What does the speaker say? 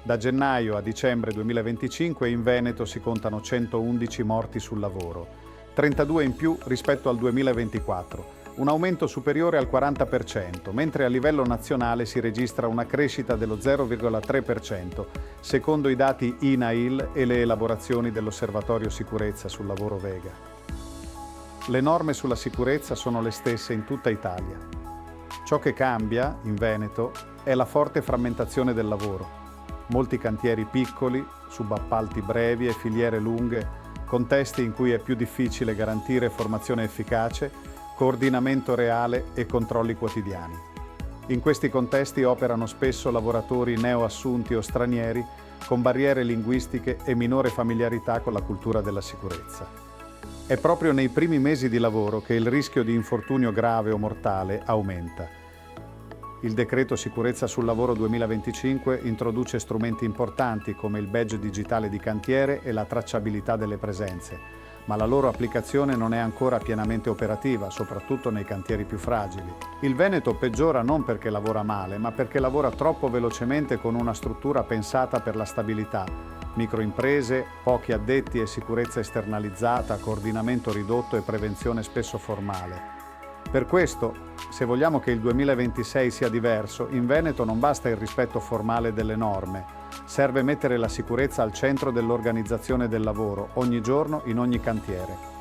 Da gennaio a dicembre 2025 in Veneto si contano 111 morti sul lavoro, 32 in più rispetto al 2024, un aumento superiore al 40%, mentre a livello nazionale si registra una crescita dello 0,3%, secondo i dati INAIL e le elaborazioni dell'Osservatorio Sicurezza sul Lavoro Vega. Le norme sulla sicurezza sono le stesse in tutta Italia. Ciò che cambia, in Veneto, è la forte frammentazione del lavoro. Molti cantieri piccoli, subappalti brevi e filiere lunghe, contesti in cui è più difficile garantire formazione efficace, coordinamento reale e controlli quotidiani. In questi contesti operano spesso lavoratori neoassunti o stranieri con barriere linguistiche e minore familiarità con la cultura della sicurezza. È proprio nei primi mesi di lavoro che il rischio di infortunio grave o mortale aumenta. Il decreto Sicurezza sul Lavoro 2025 introduce strumenti importanti come il badge digitale di cantiere e la tracciabilità delle presenze, ma la loro applicazione non è ancora pienamente operativa, soprattutto nei cantieri più fragili. Il Veneto peggiora non perché lavora male, ma perché lavora troppo velocemente con una struttura pensata per la stabilità. Microimprese, pochi addetti e sicurezza esternalizzata, coordinamento ridotto e prevenzione spesso formale. Per questo, se vogliamo che il 2026 sia diverso, in Veneto non basta il rispetto formale delle norme, serve mettere la sicurezza al centro dell'organizzazione del lavoro, ogni giorno, in ogni cantiere.